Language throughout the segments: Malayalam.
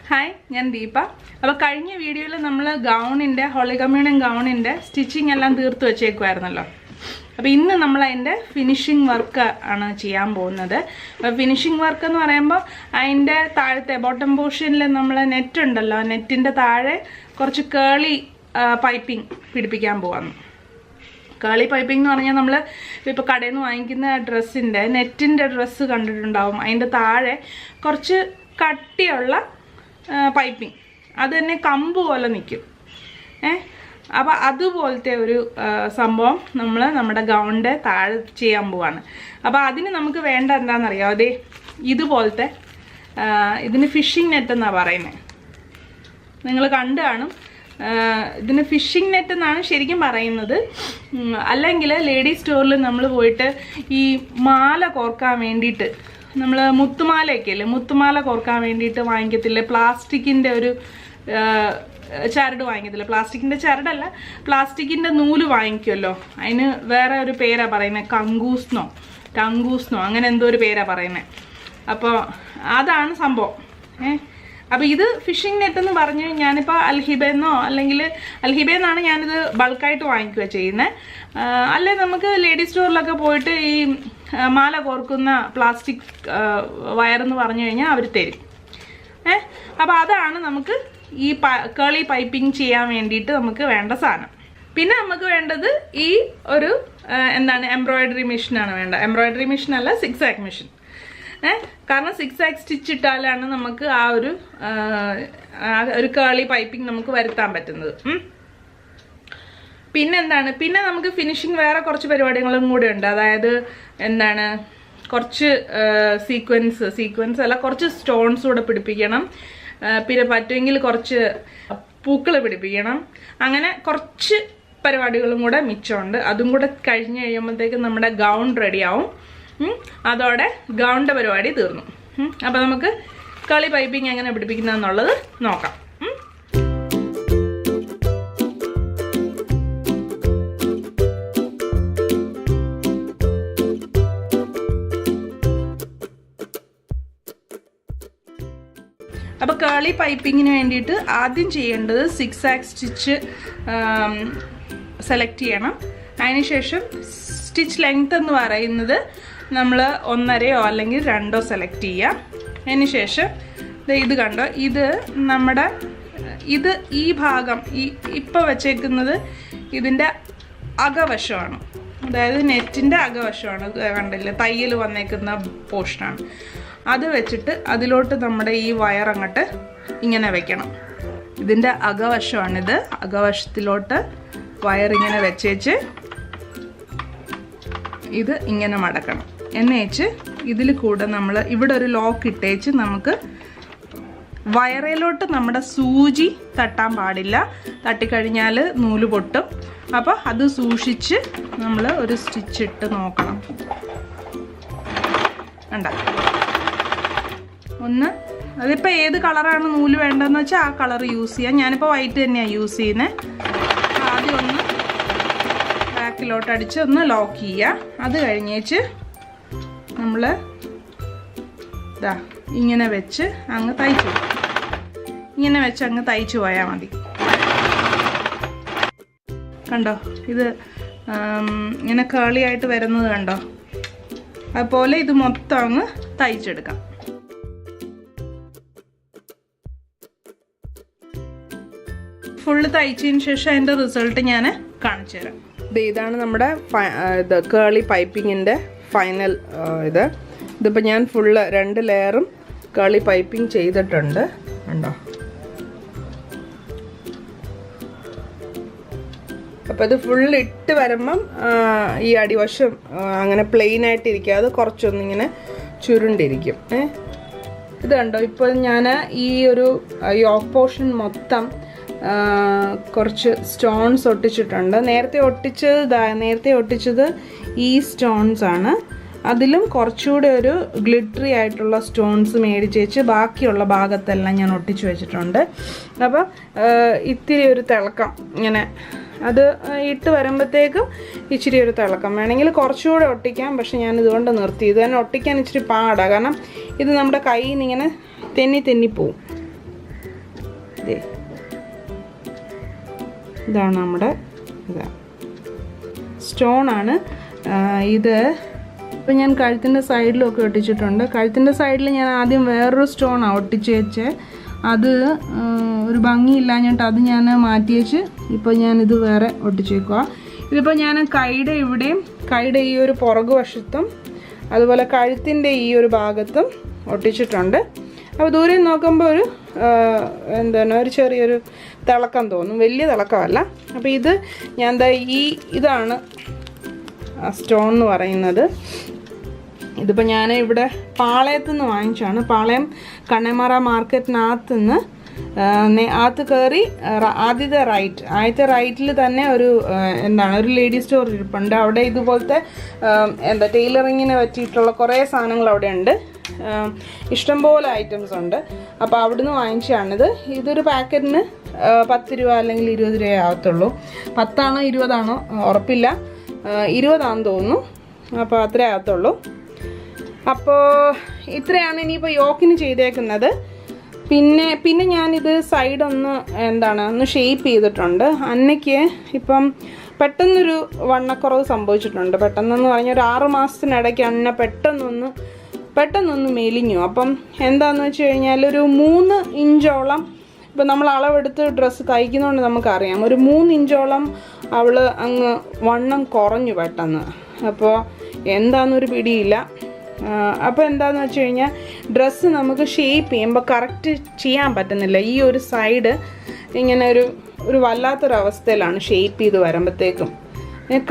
ഹായ്, ഞാൻ ദീപ. അപ്പോൾ കഴിഞ്ഞ വീഡിയോയിൽ നമ്മൾ ഗൗണിൻ്റെ ഹോളി കമ്മ്യൂണിയൻ ഗൗണിൻ്റെ സ്റ്റിച്ചിങ് എല്ലാം തീർത്ത് വെച്ചേക്കുമായിരുന്നല്ലോ. അപ്പോൾ ഇന്ന് നമ്മൾ അതിൻ്റെ ഫിനിഷിംഗ് വർക്ക് ആണ് ചെയ്യാൻ പോകുന്നത്. അപ്പോൾ ഫിനിഷിംഗ് വർക്ക് എന്ന് പറയുമ്പോൾ അതിൻ്റെ താഴത്തെ ബോട്ടം പോർഷനിൽ നമ്മൾ നെറ്റ് ഉണ്ടല്ലോ, നെറ്റിൻ്റെ താഴെ കുറച്ച് കേളി പൈപ്പിംഗ് പിടിപ്പിക്കാൻ പോകാമെന്ന്. കേളി പൈപ്പിംഗ് എന്ന് പറഞ്ഞാൽ നമ്മൾ ഇപ്പോൾ കടയിൽ നിന്ന് വാങ്ങിക്കുന്ന ഡ്രസ്സിൻ്റെ നെറ്റിൻ്റെ ഡ്രസ്സ് കണ്ടിട്ടുണ്ടാവും. അതിൻ്റെ താഴെ കുറച്ച് കട്ടിയുള്ള പൈപ്പിംഗ്, അത് തന്നെ കമ്പ് പോലെ നിൽക്കും. അപ്പോൾ അതുപോലത്തെ ഒരു സംഭവം നമ്മൾ നമ്മുടെ ഗൗണിൻ്റെ താഴെ ചെയ്യാൻ പോവാണ്. അപ്പോൾ അതിന് നമുക്ക് വേണ്ട എന്താണെന്നറിയാം, അതേ ഇതുപോലത്തെ ഇതിന് ഫിഷിംഗ് നെറ്റ് എന്നാണ് പറയുന്നത്. നിങ്ങൾ കണ്ടു കാണും. ഇതിന് ഫിഷിംഗ് നെറ്റ് എന്നാണ് ശരിക്കും പറയുന്നത്. അല്ലെങ്കിൽ ലേഡീസ് സ്റ്റോറിൽ നമ്മൾ പോയിട്ട് ഈ മാല കോർക്കാൻ വേണ്ടിയിട്ട്, നമ്മൾ മുത്തുമാലയൊക്കെ അല്ലേ, മുത്തുമാല കോർക്കാൻ വേണ്ടിയിട്ട് വാങ്ങിക്കത്തില്ലേ, പ്ലാസ്റ്റിക്കിൻ്റെ ഒരു ചരട് വാങ്ങിക്കത്തില്ല. പ്ലാസ്റ്റിക്കിൻ്റെ ചരടല്ല, പ്ലാസ്റ്റിക്കിൻ്റെ നൂല് വാങ്ങിക്കുമല്ലോ, അതിന് വേറെ ഒരു പേരാണ് പറയുന്നത്, ടങ്കൂസ്നോ അങ്ങനെ എന്തോ ഒരു പേരാണ് പറയുന്നത്. അപ്പോൾ അതാണ് സംഭവം. അപ്പോൾ ഇത് ഫിഷിംഗ് നെറ്റ് എന്ന് പറഞ്ഞ് ഞാനിപ്പോൾ അൽഹിബെന്നോ അല്ലെങ്കിൽ അൽഹിബെന്നാണ് ഞാനിത് ബൾക്കായിട്ട് വാങ്ങിക്കുക ചെയ്യുന്നത്. അല്ലെ നമുക്ക് ലേഡീസ് സ്റ്റോറിലൊക്കെ പോയിട്ട് ഈ മാല കോർക്കുന്ന പ്ലാസ്റ്റിക് വയറെന്ന് പറഞ്ഞു കഴിഞ്ഞാൽ അവർ തരും. അപ്പോൾ അതാണ് നമുക്ക് ഈ കേളി പൈപ്പിംഗ് ചെയ്യാൻ വേണ്ടിയിട്ട് നമുക്ക് വേണ്ട സാധനം. പിന്നെ നമുക്ക് വേണ്ടത് ഈ ഒരു എംബ്രോയിഡറി മെഷീനാണ് വേണ്ടത്. എംബ്രോയിഡറി മെഷീൻ അല്ല, 6 ആക്ക് മെഷീൻ. കാരണം 6 ആക്ക് സ്റ്റിച്ച് ഇട്ടാലാണ് നമുക്ക് ആ ഒരു കേളി പൈപ്പിംഗ് നമുക്ക് വരുത്താൻ പറ്റുന്നത്. പിന്നെ നമുക്ക് ഫിനിഷിങ് വേറെ കുറച്ച് പരിപാടികളും കൂടെ ഉണ്ട്. അതായത് കുറച്ച് സീക്വൻസ് അല്ല, കുറച്ച് സ്റ്റോൺസ് കൂടെ പിടിപ്പിക്കണം. പിന്നെ പറ്റുമെങ്കിൽ കുറച്ച് പൂക്കൾ പിടിപ്പിക്കണം. അങ്ങനെ കുറച്ച് പരിപാടികളും കൂടെ മിച്ചമുണ്ട്. അതും കൂടെ കഴിഞ്ഞ് കഴിയുമ്പോഴത്തേക്കും നമ്മുടെ ഗൗൺ റെഡിയാവും. അതോടെ ഗൗണിൻ്റെ പരിപാടി തീർന്നു. അപ്പോൾ നമുക്ക് കേളി പൈപ്പിംഗ് എങ്ങനെ പിടിപ്പിക്കുന്നതെന്നുള്ളത് നോക്കാം. അപ്പോൾ കേളി പൈപ്പിങ്ങിന് വേണ്ടിയിട്ട് ആദ്യം ചെയ്യേണ്ടത് 6 ആക്ക് സ്റ്റിച്ച് സെലക്ട് ചെയ്യണം. അതിനുശേഷം സ്റ്റിച്ച് ലെങ്ത് എന്ന് പറയുന്നത് നമ്മൾ 1.5 അല്ലെങ്കിൽ 2 സെലക്ട് ചെയ്യുക. അതിനുശേഷം ഇത് കണ്ടോ, ഇത് ഈ ഭാഗം ഇപ്പോൾ വെച്ചേക്കുന്നത് ഇതിൻ്റെ അകവശമാണ്, അതായത് നെറ്റിൻ്റെ അകവശമാണ്. കണ്ടില്ലേ, തയ്യൽ വന്നേക്കുന്ന പോർഷനാണ്. അത് വെച്ചിട്ട് അതിലോട്ട് നമ്മുടെ ഈ വയർ അങ്ങോട്ട് ഇങ്ങനെ വെക്കണം. ഇതിൻ്റെ അകവശമാണിത്. അകവശത്തിലോട്ട് വയർ ഇങ്ങനെ വെച്ചേച്ച് ഇത് ഇങ്ങനെ മടക്കണം. എന്നേച്ച് ഇതിൽ കൂടെ നമ്മൾ ഇവിടെ ഒരു ലോക്ക് ഇട്ടേച്ച് നമുക്ക് വയറിലോട്ട് നമ്മുടെ സൂചി തട്ടാൻ പാടില്ല. തട്ടിക്കഴിഞ്ഞാൽ നൂല് പൊട്ടും. അപ്പോൾ അത് സൂക്ഷിച്ച് നമ്മൾ ഒരു സ്റ്റിച്ച് ഇട്ട് നോക്കണം. കണ്ടോ, അതിപ്പോൾ ഏത് കളറാണ് നൂല് വേണ്ടതെന്ന് വെച്ചാൽ ആ കളർ യൂസ് ചെയ്യാം. ഞാനിപ്പോൾ വൈറ്റ് തന്നെയാണ് യൂസ് ചെയ്യുന്നത്. ആദ്യം ഒന്ന് ബാക്കിലോട്ട് അടിച്ച് ഒന്ന് ലോക്ക് ചെയ്യുക. അത് കഴിഞ്ഞേച്ച് നമ്മൾ ഇങ്ങനെ വെച്ച് അങ്ങ് തയ്ച്ചു പോയാൽ മതി. കണ്ടോ, ഇത് ഇങ്ങനെ കേളിയായിട്ട് വരുന്നത് കണ്ടോ. അതുപോലെ ഇത് മൊത്തം അങ്ങ് തയ്ച്ചെടുക്കാം. ഫുള്ള് തയ്ച്ചതിന് ശേഷം അതിൻ്റെ റിസൾട്ട് ഞാൻ കാണിച്ചു തരാം. ഇതാണ് നമ്മുടെ കേളി പൈപ്പിങ്ങിൻ്റെ ഫൈനൽ ഇതിപ്പോൾ ഞാൻ ഫുള്ള് 2 ലെയറും കേളി പൈപ്പിംഗ് ചെയ്തിട്ടുണ്ട്. കണ്ടോ, അപ്പോൾ ഇത് ഫുള്ള് ഇട്ട് വരുമ്പം ഈ അടിവശം അങ്ങനെ പ്ലെയിൻ ആയിട്ടിരിക്കാതെ കുറച്ചൊന്നിങ്ങനെ ചുരുണ്ടിരിക്കും. ഇത് കണ്ടോ, ഇപ്പോൾ ഞാൻ ഈ ഒരു യോക്ക് പോർഷൻ മൊത്തം കുറച്ച് സ്റ്റോൺസ് ഒട്ടിച്ചിട്ടുണ്ട്. നേരത്തെ ഒട്ടിച്ചത് ഈ സ്റ്റോൺസ് ആണ്. അതിലും കുറച്ചുകൂടെ ഒരു ഗ്ലിറ്ററി ആയിട്ടുള്ള സ്റ്റോൺസ് മേടിച്ചേച്ച് ബാക്കിയുള്ള ഭാഗത്തെല്ലാം ഞാൻ ഒട്ടിച്ചു വെച്ചിട്ടുണ്ട്. അപ്പോൾ ഇത്തിരി ഒരു തിളക്കം ഇങ്ങനെ അത് ഇട്ട് വരുമ്പോഴത്തേക്കും ഇച്ചിരി ഒരു തിളക്കം വേണമെങ്കിൽ കുറച്ചുകൂടെ ഒട്ടിക്കാം. പക്ഷെ ഞാൻ ഇതുകൊണ്ട് നിർത്തി. ഇത് തന്നെ ഒട്ടിക്കാൻ ഇച്ചിരി പാടാണ്. കാരണം ഇത് നമ്മുടെ കയ്യിൽ നിന്ന് ഇങ്ങനെ തെന്നി പോവും. ഇതാണ് നമ്മുടെ സ്റ്റോണാണ് ഇത്. ഇപ്പം ഞാൻ കഴുത്തിൻ്റെ സൈഡിലൊക്കെ ഒട്ടിച്ചിട്ടുണ്ട്. കഴുത്തിൻ്റെ സൈഡിൽ ഞാൻ ആദ്യം വേറൊരു സ്റ്റോണാണ് ഒട്ടിച്ച് വെച്ച്, അത് ഒരു ഭംഗിയില്ലാഞ്ഞിട്ട് അത് ഞാൻ മാറ്റി വെച്ച് ഇപ്പോൾ ഞാനിത് വേറെ ഒട്ടിച്ച് വെക്കുക. ഇതിപ്പോൾ ഞാൻ കൈയുടെ ഇവിടെയും കൈയുടെ ഈ ഒരു പുറകു വശത്തും അതുപോലെ കഴുത്തിൻ്റെ ഈ ഒരു ഭാഗത്തും ഒട്ടിച്ചിട്ടുണ്ട്. അപ്പോൾ ദൂരെ നോക്കുമ്പോൾ ഒരു ഒരു ചെറിയൊരു തിളക്കം തോന്നും, വലിയ തിളക്കമല്ല. അപ്പോൾ ഇത് ഞാൻ ഇതാണ് സ്റ്റോൺ എന്ന് പറയുന്നത്. ഇതിപ്പോൾ ഞാൻ ഇവിടെ പാളയത്തു നിന്ന് വാങ്ങിച്ചാണ്. പാളയം കണ്ണമാറ മാർക്കറ്റിനകത്ത് നിന്ന് അകത്ത് കയറി ആദ്യത്തെ റൈറ്റിൽ തന്നെ ഒരു ഒരു ലേഡീസ് സ്റ്റോർ ഇരിപ്പുണ്ട്. അവിടെ ഇതുപോലത്തെ ടൈലറിങ്ങിന് പറ്റിയിട്ടുള്ള കുറേ സാധനങ്ങൾ അവിടെ ഉണ്ട്. ഇഷ്ടംപോലെ ഐറ്റംസ് ഉണ്ട്. അപ്പോൾ അവിടുന്ന് വാങ്ങിച്ചാണിത്. ഇതൊരു പാക്കറ്റിന് 10 രൂപ അല്ലെങ്കിൽ 20 രൂപ ആകത്തുള്ളൂ. 10 ആണോ 20 ആണോ ഉറപ്പില്ല, 20 ആണെന്ന് തോന്നുന്നു. അപ്പോൾ അത്രേ ആകത്തുള്ളൂ. അപ്പോൾ ഇത്രയാണ് ഇനിയിപ്പോൾ യോക്കിന് ചെയ്തേക്കുന്നത്. പിന്നെ ഞാനിത് സൈഡൊന്ന് ഒന്ന് ഷേപ്പ് ചെയ്തിട്ടുണ്ട്. അന്നയ്ക്ക് ഇപ്പം പെട്ടെന്നൊരു വണ്ണക്കുറവ് സംഭവിച്ചിട്ടുണ്ട്. പെട്ടെന്നെന്ന് പറഞ്ഞാൽ ഒരു 6 മാസത്തിനിടയ്ക്ക് അന്ന പെട്ടെന്നൊന്ന് മെലിഞ്ഞു. അപ്പം എന്താണെന്ന് വെച്ച് കഴിഞ്ഞാൽ ഒരു 3 ഇഞ്ചോളം, ഇപ്പം നമ്മൾ അളവെടുത്ത് ഡ്രസ്സ് തയ്ക്കുന്നതുകൊണ്ട് നമുക്കറിയാം, ഒരു 3 ഇഞ്ചോളം അവൾ അങ്ങ് വണ്ണം കുറഞ്ഞു പെട്ടെന്ന്. അപ്പോൾ എന്താണെന്നൊരു പിടിയില്ല. അപ്പോൾ എന്താണെന്ന് വെച്ച് കഴിഞ്ഞാൽ ഡ്രസ്സ് നമുക്ക് ഷേപ്പ് ചെയ്യുമ്പോൾ കറക്റ്റ് ചെയ്യാൻ പറ്റുന്നില്ല. ഈ ഒരു സൈഡ് ഇങ്ങനെ ഒരു വല്ലാത്തൊരവസ്ഥയിലാണ് ഷേപ്പ് ചെയ്ത് വരുമ്പോഴത്തേക്കും.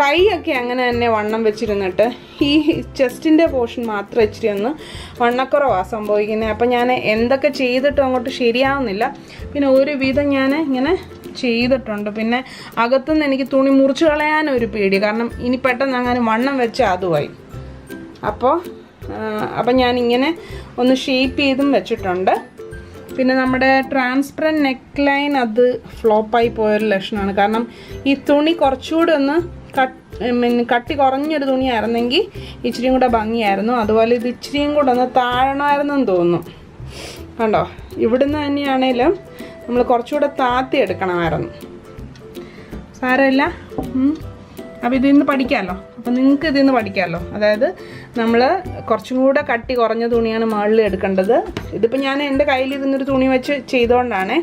കൈയൊക്കെ അങ്ങനെ തന്നെ വണ്ണം വെച്ചിരുന്നിട്ട് ഈ ചെസ്റ്റിൻ്റെ പോർഷൻ മാത്രം ഇച്ചിരി ഒന്ന് വണ്ണക്കുറവാണ് സംഭവിക്കുന്നത്. അപ്പം ഞാൻ എന്തൊക്കെ ചെയ്തിട്ടും അങ്ങോട്ട് ശരിയാവുന്നില്ല. പിന്നെ ഒരു വിധം ഞാൻ ഇങ്ങനെ ചെയ്തിട്ടുണ്ട്. പിന്നെ അകത്തുനിന്ന് എനിക്ക് തുണി മുറിച്ച് കളയാനൊരു പേടി, കാരണം ഇനി പെട്ടെന്ന് അങ്ങനെ വണ്ണം വെച്ചാൽ അതുമായി. അപ്പം ഞാനിങ്ങനെ ഒന്ന് ഷേപ്പ് ചെയ്തും വെച്ചിട്ടുണ്ട്. പിന്നെ നമ്മുടെ ട്രാൻസ്പെറൻറ്റ് നെക്ക് ലൈൻ അത് ഫ്ലോപ്പായി പോയൊരു ലക്ഷണമാണ്. കാരണം ഈ തുണി കുറച്ചുകൂടി ഒന്ന് കട്ടി കുറഞ്ഞൊരു തുണിയായിരുന്നെങ്കിൽ ഇച്ചിരിയും കൂടെ ഭംഗിയായിരുന്നു. അതുപോലെ ഇത് ഇച്ചിരിയും കൂടെ ഒന്ന് താഴണമായിരുന്നെന്ന് തോന്നുന്നു. കണ്ടോ, ഇവിടുന്ന് തന്നെയാണേലും നമ്മൾ കുറച്ചുകൂടെ താത്തി എടുക്കണമായിരുന്നു. സാരമില്ല, അപ്പോൾ ഇതിൽ നിന്ന് പഠിക്കാമല്ലോ. അപ്പോൾ നിങ്ങൾക്ക് ഇതിൽ നിന്ന് പഠിക്കാമല്ലോ. അതായത് നമ്മൾ കുറച്ചും കൂടെ കട്ടി കുറഞ്ഞ തുണിയാണ് മുകളിൽ എടുക്കേണ്ടത്. ഇതിപ്പോൾ ഞാൻ എൻ്റെ കയ്യിലിരുന്നൊരു തുണി വെച്ച് ചെയ്തുകൊണ്ടാണ്.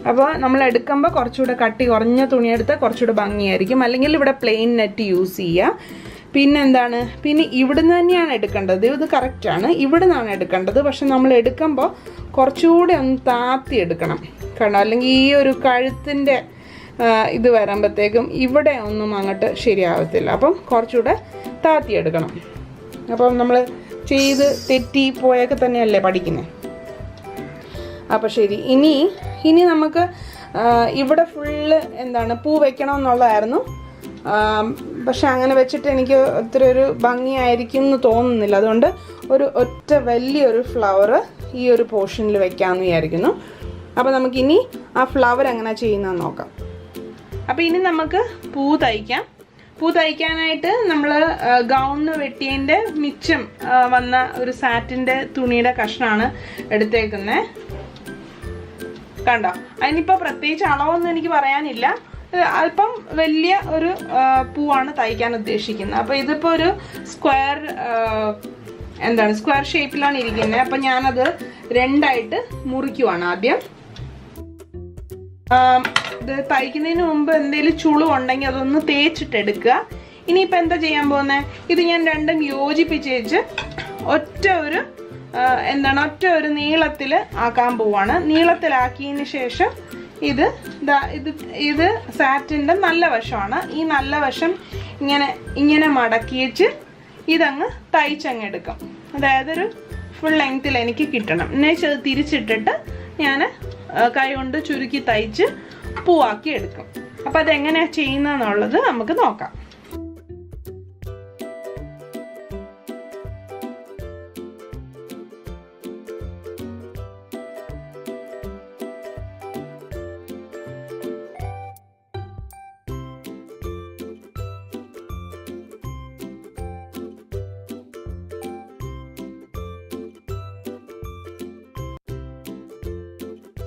അപ്പോൾ നമ്മൾ എടുക്കുമ്പോൾ കുറച്ചുകൂടെ കട്ടി കുറഞ്ഞ തുണി എടുത്ത് കുറച്ചുകൂടെ ഭംഗിയായിരിക്കും. അല്ലെങ്കിൽ ഇവിടെ പ്ലെയിൻ നെറ്റ് യൂസ് ചെയ്യുക. പിന്നെ ഇവിടുന്ന് തന്നെയാണ് എടുക്കേണ്ടത്. ഇത് കറക്റ്റാണ്, ഇവിടെ നിന്നാണ് എടുക്കേണ്ടത്. പക്ഷെ നമ്മൾ എടുക്കുമ്പോൾ കുറച്ചുകൂടെ ഒന്ന് താത്തി എടുക്കണം, കണ്ടോ. അല്ലെങ്കിൽ ഈ ഒരു കഴുത്തിൻ്റെ ഇത് വരുമ്പോഴത്തേക്കും ഇവിടെ ഒന്നും അങ്ങോട്ട് ശരിയാവത്തില്ല. അപ്പം കുറച്ചുകൂടെ താത്തിയെടുക്കണം. അപ്പം നമ്മൾ ചെയ്ത് തെറ്റി പോയൊക്കെ തന്നെയല്ലേ പഠിക്കുന്നത്. അപ്പോൾ ശരി, ഇനി നമുക്ക് ഇവിടെ ഫുള്ള് പൂ വെക്കണമെന്നുള്ളതായിരുന്നു. പക്ഷെ അങ്ങനെ വെച്ചിട്ട് എനിക്ക് ഒത്തിരി ഒരു ഭംഗിയായിരിക്കും എന്ന് തോന്നുന്നില്ല. അതുകൊണ്ട് ഒറ്റ വലിയൊരു ഫ്ലവർ ഈ ഒരു പോർഷനിൽ വെക്കാമെന്ന് വിചാരിക്കുന്നു. അപ്പോൾ നമുക്കിനി ആ ഫ്ലവർ എങ്ങനെ ചെയ്യുന്നതെന്ന് നോക്കാം. അപ്പോൾ ഇനി നമുക്ക് പൂ തയ്ക്കാനായിട്ട് നമ്മൾ ഗൗണിന് വെട്ടിയതിൻ്റെ മിച്ചം വന്ന ഒരു സാറ്റിൻ്റെ തുണിയുടെ കഷ്ണമാണ് എടുത്തേക്കുന്നത്. കണ്ടോ, അതിനിപ്പോൾ പ്രത്യേകിച്ച് അളവൊന്നും എനിക്ക് പറയാനില്ല. അല്പം വലിയ ഒരു പൂവാണ് തയ്ക്കാൻ ഉദ്ദേശിക്കുന്നത്. അപ്പോൾ ഇതിപ്പോൾ ഒരു സ്ക്വയർ ഷേപ്പിലാണ് ഇരിക്കുന്നത്. അപ്പം ഞാനത് 2ആയിട്ട് മുറിക്കുവാണ് ആദ്യം. ഇത് തയ്ക്കുന്നതിന് മുമ്പ് എന്തെങ്കിലും ചുളു ഉണ്ടെങ്കിൽ അതൊന്ന് തേച്ചിട്ടെടുക്കുക. ഇനിയിപ്പോൾ എന്താ ചെയ്യാൻ പോകുന്നത്, ഇത് ഞാൻ രണ്ടും യോജിപ്പിച്ച് വെച്ച് ഒറ്റ ഒരു നീളത്തിൽ ആക്കാൻ പോവാണ്. നീളത്തിലാക്കിയതിന് ശേഷം ഇത് സാറ്റിൻ്റെ നല്ല വശമാണ്. ഈ നല്ല വശം ഇങ്ങനെ മടക്കി വെച്ച് ഇതങ്ങ് തയ്ച്ചങ്ങ് എടുക്കും. അതായത് ഒരു ഫുൾ ലെങ്ത്തിൽ എനിക്ക് കിട്ടണം. എന്നുവെച്ചാൽ അത് തിരിച്ചിട്ടിട്ട് ഞാൻ കൈ കൊണ്ട് ചുരുക്കി തയ്ച്ച് പൂവാക്കി എടുക്കും. അപ്പോൾ അതെങ്ങനെയാണ് ചെയ്യുന്നതെന്നുള്ളത് നമുക്ക് നോക്കാം.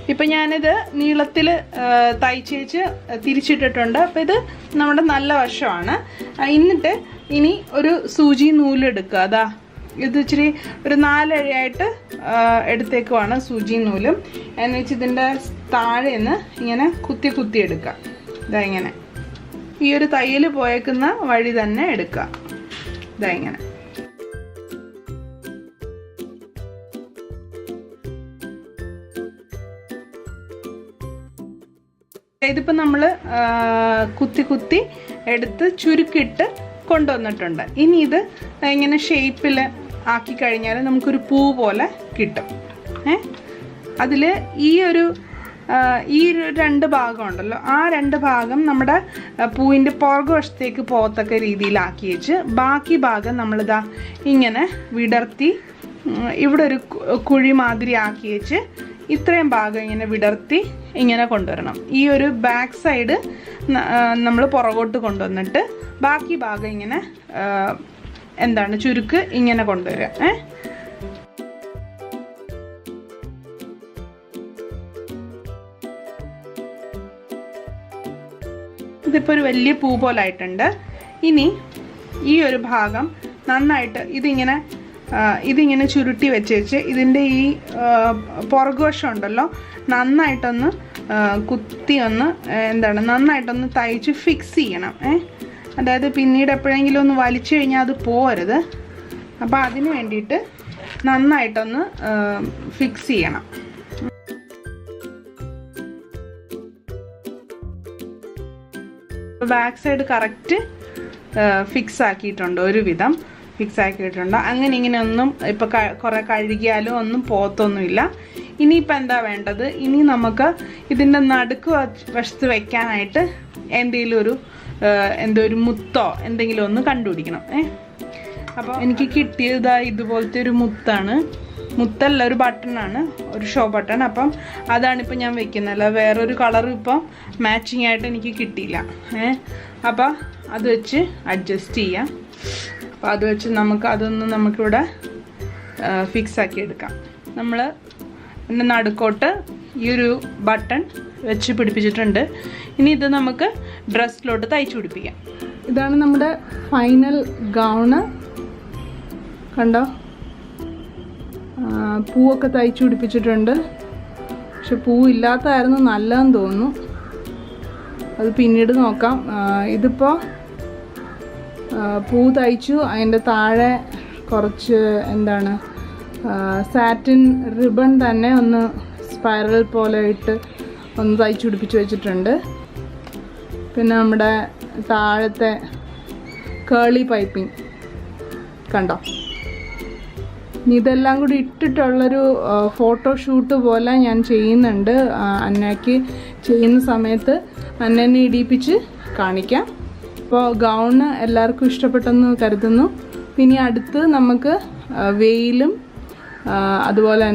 ഇപ്പം ഞാനിത് നീളത്തിൽ തയ്ച്ചേച്ച് തിരിച്ചിട്ടിട്ടുണ്ട്. അപ്പോൾ ഇത് നമ്മുടെ നല്ല വശമാണ്. എന്നിട്ട് ഇനി ഒരു സൂചി നൂലെടുക്കുക. അതാ ഇത് ഇച്ചിരി ഒരു 4 അഴയായിട്ട് എടുത്തേക്കുവാണ് സൂചി നൂലും. എന്ന് വെച്ച് ഇതിൻ്റെ താഴെ നിന്ന് ഇങ്ങനെ കുത്തി എടുക്കുക. ഇതാ ഇങ്ങനെ ഈ ഒരു തയ്യൽ പോയേക്കുന്ന വഴി തന്നെ എടുക്കുക. ഇതാ ഇങ്ങനെ. ഇതിപ്പോൾ നമ്മൾ കുത്തി എടുത്ത് ചുരുക്കിട്ട് കൊണ്ടുവന്നിട്ടുണ്ട്. ഇനി ഇത് ഇങ്ങനെ ഷേപ്പിൽ ആക്കി കഴിഞ്ഞാൽ നമുക്കൊരു പൂ പോലെ കിട്ടും. അതിൽ ഈ 2 ഭാഗം ഉണ്ടല്ലോ, ആ 2 ഭാഗം നമ്മുടെ പൂവിൻ്റെ പുറകുവശത്തേക്ക് പോകത്തക്ക രീതിയിലാക്കി വെച്ച് ബാക്കി ഭാഗം നമ്മളിതാ ഇങ്ങനെ വിടർത്തി ഇവിടെ ഒരു കുഴി മാതിരി ആക്കി വെച്ച് ഇത്രയും ഭാഗം ഇങ്ങനെ വിടർത്തി ഇങ്ങനെ കൊണ്ടുവരണം. ഈ ഒരു ബാക്ക് സൈഡ് നമ്മൾ പുറകോട്ട് കൊണ്ടുവന്നിട്ട് ബാക്കി ഭാഗം ഇങ്ങനെ ചുരുക്ക് ഇങ്ങനെ കൊണ്ടുവരിക. ഇതിപ്പോൾ ഒരു വലിയ പൂ പോലായിട്ടുണ്ട്. ഇനി ഈ ഒരു ഭാഗം നന്നായിട്ട് ഇതിങ്ങനെ ചുരുട്ടി വെച്ച് ഇതിൻ്റെ ഈ പുറകുവശം ഉണ്ടല്ലോ നന്നായിട്ടൊന്ന് നന്നായിട്ടൊന്ന് തയ്ച്ച് ഫിക്സ് ചെയ്യണം. അതായത് പിന്നീട് എപ്പോഴെങ്കിലും ഒന്ന് വലിച്ചു കഴിഞ്ഞാൽ അത് പോരുത്. അപ്പോൾ അതിന് വേണ്ടിയിട്ട് നന്നായിട്ടൊന്ന് ഫിക്സ് ചെയ്യണം. ബാക്ക് സൈഡ് കറക്റ്റ് ഫിക്സ് ആക്കിയിട്ടുണ്ട്, ഒരുവിധം ഫിക്സ് ആക്കിയിട്ടുണ്ട്. അങ്ങനെ ഇങ്ങനെ ഒന്നും ഇപ്പോൾ കുറേ കഴുകിയാലും ഒന്നും പോത്തൊന്നുമില്ല. ഇനിയിപ്പോൾ എന്താ വേണ്ടത്? ഇനി നമുക്ക് ഇതിൻ്റെ നടുക്ക് വശത്ത് വയ്ക്കാനായിട്ട് എന്തോ ഒരു മുത്തോ എന്തെങ്കിലും ഒന്ന് കണ്ടുപിടിക്കണം. അപ്പോൾ എനിക്ക് കിട്ടിയത് ഇതുപോലത്തെ ഒരു മുത്തല്ല, ഒരു ബട്ടണാണ്, ഒരു ഷോ ബട്ടൺ. അപ്പം അതാണിപ്പോൾ ഞാൻ വെക്കുന്നത്. അല്ല വേറൊരു കളറും ഇപ്പം മാച്ചിങ് ആയിട്ട് എനിക്ക് കിട്ടിയില്ല. അപ്പോൾ അത് വെച്ച് അഡ്ജസ്റ്റ് ചെയ്യാം. അപ്പോൾ അത് വെച്ച് നമുക്കിവിടെ ഫിക്സ് ആക്കി എടുക്കാം. നമ്മൾ ഇതിൻ്റെ നടുക്കോട്ട് ഈ ഒരു ബട്ടൺ വെച്ച് പിടിപ്പിച്ചിട്ടുണ്ട്. ഇനി ഇത് നമുക്ക് ഡ്രസ്സിലോട്ട് തയ്ച്ചു പിടിപ്പിക്കാം. ഇതാണ് നമ്മുടെ ഫൈനൽ ഗൗണ്. കണ്ടോ, പൂവൊക്കെ തയ്ച്ചു പിടിപ്പിച്ചിട്ടുണ്ട്. പക്ഷെ പൂവില്ലാത്തതായിരുന്നു നല്ലതെന്ന് തോന്നുന്നു. അത് പിന്നീട് നോക്കാം. ഇതിപ്പോൾ പൂ തയ്ച്ചു, അതിൻ്റെ താഴെ കുറച്ച് സാറ്റിൻ റിബൺ തന്നെ ഒന്ന് സ്പൈറൽ പോലെ ഇട്ട് ഒന്ന് തയ്ച്ചു പിടിപ്പിച്ച് വെച്ചിട്ടുണ്ട്. പിന്നെ നമ്മുടെ താഴത്തെ കേളി പൈപ്പിംഗ് കണ്ടോ. ഇതെല്ലാം കൂടി ഇട്ടിട്ടുള്ളൊരു ഫോട്ടോഷൂട്ട് പോലെ ഞാൻ ചെയ്യുന്നുണ്ട്. അന്നയ്ക്ക് ചെയ്യുന്ന സമയത്ത് അന്നനെ ഇടിയിപ്പിച്ച് കാണിക്കാം. അപ്പോൾ ഗൗണ് എല്ലാവർക്കും ഇഷ്ടപ്പെട്ടെന്ന് കരുതുന്നു. പിന്നെ അടുത്ത് നമുക്ക് വെയിലും അതുപോലെ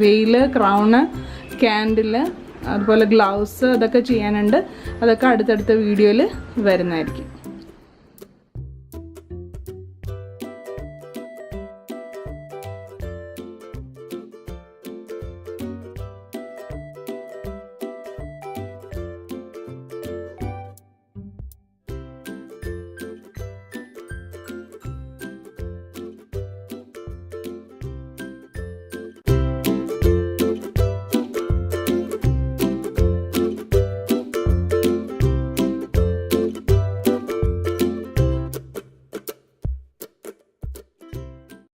വെയിൽ, ക്രൗണ്, ക്യാൻഡിൽ, അതുപോലെ ഗ്ലൗസ്, അതൊക്കെ ചെയ്യാനുണ്ട്. അതൊക്കെ അടുത്തടുത്ത വീഡിയോയിൽ വരുന്നതായിരിക്കും.